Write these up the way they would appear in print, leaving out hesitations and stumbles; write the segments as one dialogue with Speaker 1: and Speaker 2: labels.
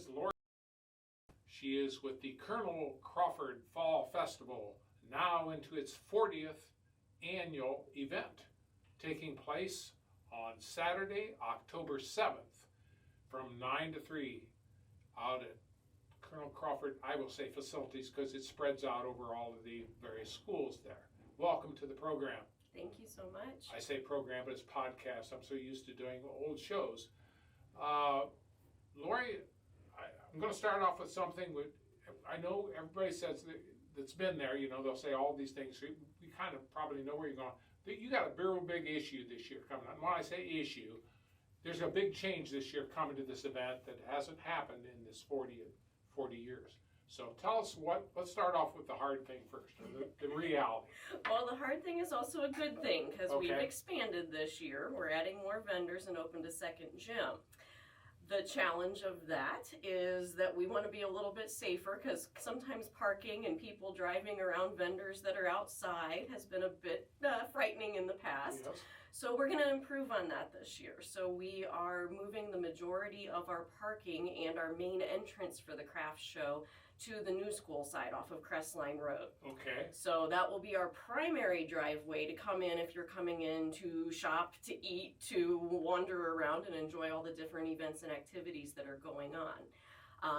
Speaker 1: is Lori. She is with the Colonel Crawford Fall Festival, now into its 40th annual event, taking place on Saturday, October 7th from 9 to 3 out at Colonel Crawford, I will say facilities because it spreads out over all of the various schools there. Welcome to the program.
Speaker 2: Thank you so much.
Speaker 1: I say program, but it's podcast. I'm so used to doing old shows. Lori, I'm going to start off with something. I know everybody says that's been there. You know, they'll say all these things. So we kind of probably know where you're going. You got a real big issue this year coming up. And when I say issue, there's a big change this year coming to this event that hasn't happened in this 40 years. So tell us let's start off with the hard thing first, the reality.
Speaker 2: Well, the hard thing is also a good thing because
Speaker 1: Okay.
Speaker 2: we've expanded this year. We're adding more vendors and opened a second gym. The challenge of that is that we want to be a little bit safer because sometimes parking and people driving around vendors that are outside has been a bit frightening in the past.
Speaker 1: Yes.
Speaker 2: So we're going to improve on that this year. So we are moving the majority of our parking and our main entrance for the craft show to the new school side off of Crestline Road.
Speaker 1: Okay.
Speaker 2: So that will be our primary driveway to come in if you're coming in to shop, to eat, to wander around and enjoy all the different events and activities that are going on.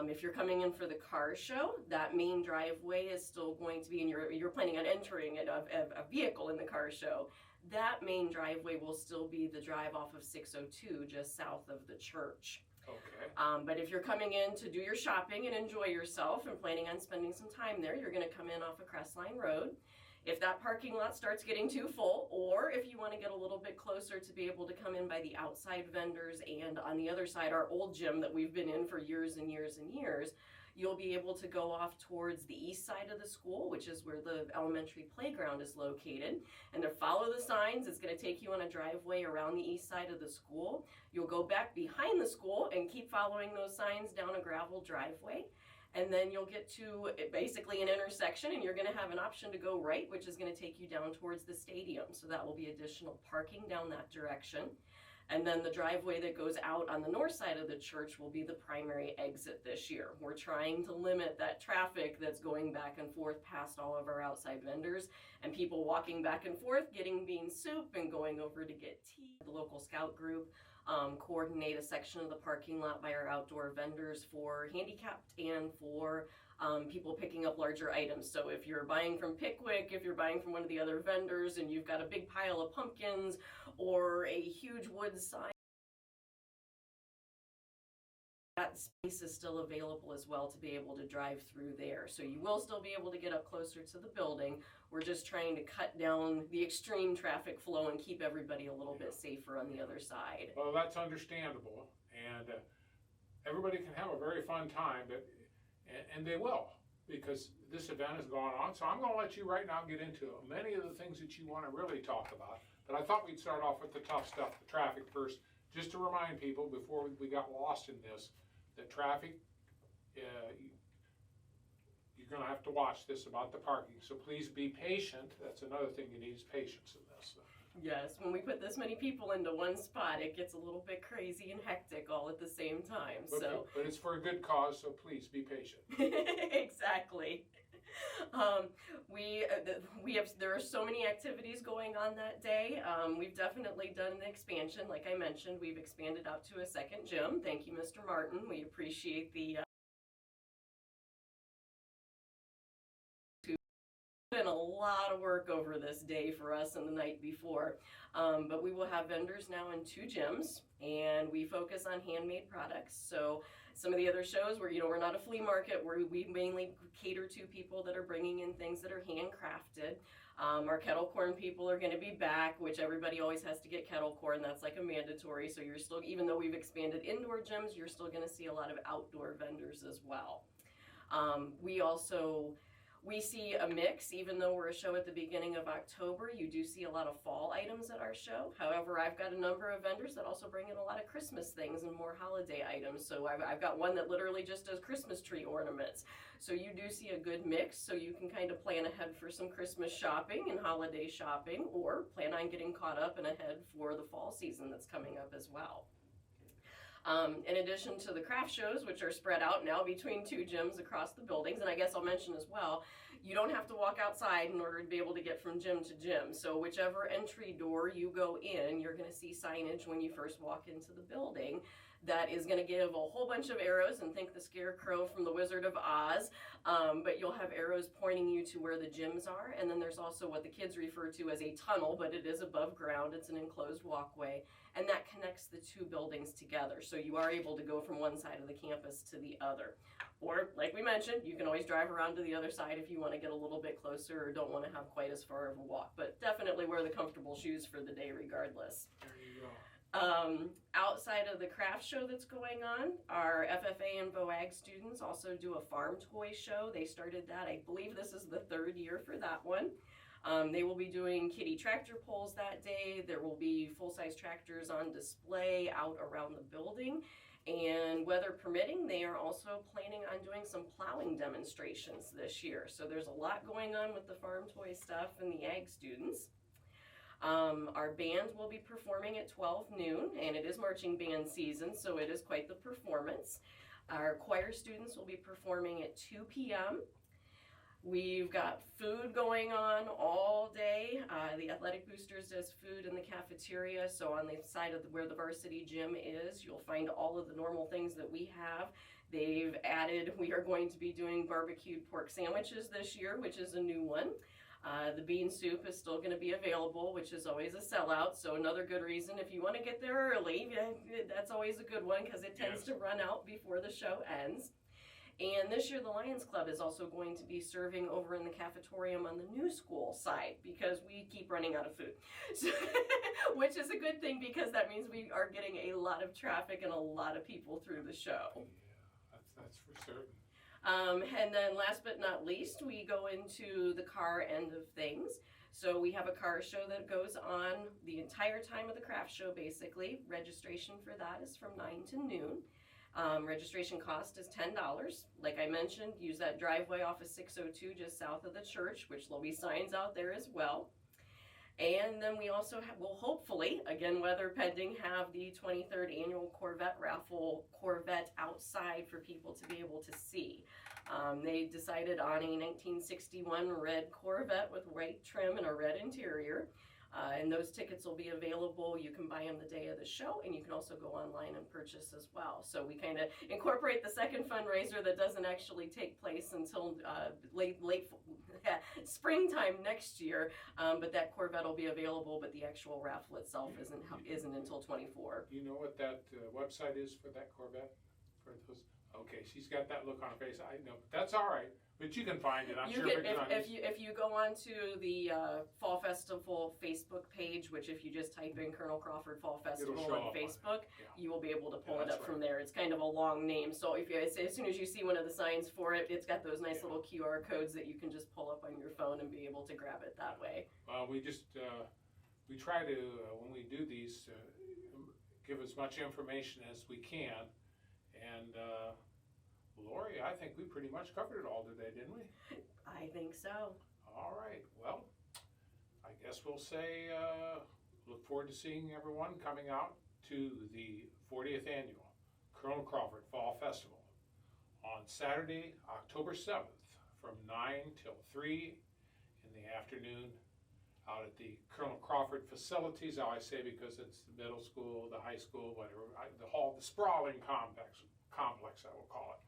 Speaker 2: If you're coming in for the car show, that main driveway is still going to be, and you're planning on entering a vehicle in the car show, that main driveway will still be the drive off of 602 just south of the church.
Speaker 1: Okay.
Speaker 2: But if you're coming in to do your shopping and enjoy yourself and planning on spending some time there, you're going to come in off of Crestline Road. If that parking lot starts getting too full, or if you want to get a little bit closer to be able to come in by the outside vendors and on the other side, our old gym that we've been in for years and years and years, you'll be able to go off towards the east side of the school, which is where the elementary playground is located. And to follow the signs, it's going to take you on a driveway around the east side of the school. You'll go back behind the school and keep following those signs down a gravel driveway. And then you'll get to basically an intersection and you're going to have an option to go right, which is going to take you down towards the stadium. So that will be additional parking down that direction. And then the driveway that goes out on the north side of the church will be the primary exit this year. We're trying to limit that traffic that's going back and forth past all of our outside vendors and people walking back and forth, getting bean soup and going over to get tea. The local scout group coordinate a section of the parking lot by our outdoor vendors for handicapped and for people picking up larger items. So if you're buying from Pickwick, if you're buying from one of the other vendors and you've got a big pile of pumpkins or a huge wood sign, that space is still available as well to be able to drive through there. So you will still be able to get up closer to the building. We're just trying to cut down the extreme traffic flow and keep everybody a little bit safer on the other side.
Speaker 1: Well, that's understandable, and everybody can have a very fun time, and they will, because this event has gone on. So I'm going to let you right now get into many of the things that you want to really talk about. But I thought we'd start off with the tough stuff, the traffic first, just to remind people before we got lost in this, that traffic, you're going to have to watch this about the parking. So please be patient. That's another thing you need is patience in this.
Speaker 2: Yes, when we put this many people into one spot, it gets a little bit crazy and hectic all at the same time.
Speaker 1: But it's for a good cause, so please be patient.
Speaker 2: Exactly. There are so many activities going on that day. We've definitely done an expansion. Like I mentioned, we've expanded out to a second gym. Thank you, Mr. Martin. We appreciate the been a lot of work over this day for us and the night before, but we will have vendors now in 2 gyms, and we focus on handmade products. So some of the other shows where we're not a flea market, where we mainly cater to people that are bringing in things that are handcrafted. Our kettle corn people are going to be back, which everybody always has to get kettle corn. That's like a mandatory. So you're still, even though we've expanded indoor gyms, you're still going to see a lot of outdoor vendors as well. We see a mix. Even though we're a show at the beginning of October, you do see a lot of fall items at our show. However, I've got a number of vendors that also bring in a lot of Christmas things and more holiday items. So I've got one that literally just does Christmas tree ornaments. So you do see a good mix, so you can kind of plan ahead for some Christmas shopping and holiday shopping, or plan on getting caught up and ahead for the fall season that's coming up as well. In addition to the craft shows, which are spread out now between 2 gyms across the buildings, and I guess I'll mention as well, you don't have to walk outside in order to be able to get from gym to gym. So whichever entry door you go in, you're going to see signage when you first walk into the building that is going to give a whole bunch of arrows, and think the Scarecrow from the Wizard of Oz, but you'll have arrows pointing you to where the gyms are. And then there's also what the kids refer to as a tunnel, but it is above ground. It's an enclosed walkway, and that connects the 2 buildings together. So you are able to go from one side of the campus to the other. Or, like we mentioned, you can always drive around to the other side if you want to get a little bit closer or don't want to have quite as far of a walk. But definitely wear the comfortable shoes for the day regardless.
Speaker 1: There you go.
Speaker 2: Outside of the craft show that's going on, our FFA and VOAG students also do a farm toy show. They started that, I believe this is the 3rd year for that one. They will be doing kiddie tractor pulls that day. There will be full-size tractors on display out around the building. And weather permitting, they are also planning on doing some plowing demonstrations this year. So there's a lot going on with the farm toy stuff and the ag students. Our band will be performing at 12 noon, and it is marching band season, so it is quite the performance. Our choir students will be performing at 2 p.m. We've got food going on all day. The Athletic Boosters does food in the cafeteria, so on the side of where the varsity gym is, you'll find all of the normal things that we have. They've added, we are going to be doing barbecued pork sandwiches this year, which is a new one. The bean soup is still going to be available, which is always a sellout, so another good reason if you want to get there early, that's always a good one because it tends to run out before the show ends. And this year the Lions Club is also going to be serving over in the cafetorium on the new school side because we keep running out of food, so, which is a good thing because that means we are getting a lot of traffic and a lot of people through the show.
Speaker 1: Yeah, that's for certain.
Speaker 2: And then last but not least, we go into the car end of things. So we have a car show that goes on the entire time of the craft show, basically. Registration for that is from 9 to noon. Registration cost is $10. Like I mentioned, use that driveway off of 602 just south of the church, which there'll be signs out there as well. And then we also will hopefully, again weather pending, have the 23rd annual Corvette raffle Corvette outside for people to be able to see. They decided on a 1961 red Corvette with white trim and a red interior. And those tickets will be available. You can buy them the day of the show, and you can also go online and purchase as well. So we kind of incorporate the second fundraiser that doesn't actually take place until late springtime next year. But that Corvette will be available, but the actual raffle itself isn't until 24.
Speaker 1: Do you know what that website is for that Corvette? For those? Okay, she's got that look on her face. I know, but that's all right. But you can find it. I'm sure.
Speaker 2: If you go onto the Fall Festival Facebook page, which if you just type in Colonel Crawford Fall Festival on Facebook, you will be able to pull it up from there. It's kind of a long name, so if you, as soon as you see one of the signs for it, it's got those nice little QR codes that you can just pull up on your phone and be able to grab it that way.
Speaker 1: Well, we just we try to when we do these give as much information as we can, and. Lori, I think we pretty much covered it all today, didn't we?
Speaker 2: I think so.
Speaker 1: All right. Well, I guess we'll say look forward to seeing everyone coming out to the 40th Annual Colonel Crawford Fall Festival on Saturday, October 7th from 9 till 3 in the afternoon out at the Colonel Crawford facilities. I always say because it's the middle school, the high school, whatever, the sprawling complex, I will call it.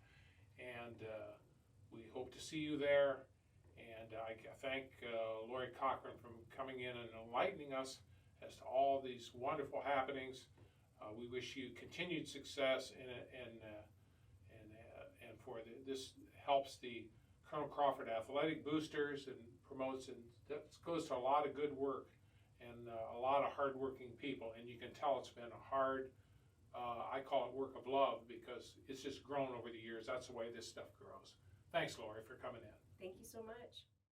Speaker 1: And we hope to see you there. And I thank Lori Cochran for coming in and enlightening us as to all these wonderful happenings. We wish you continued success, and for this helps the Colonel Crawford Athletic Boosters and promotes, and that goes to a lot of good work and a lot of hardworking people. And you can tell it's been a hard. I call it work of love because it's just grown over the years. That's the way this stuff grows. Thanks, Lori, for coming in.
Speaker 2: Thank you so much.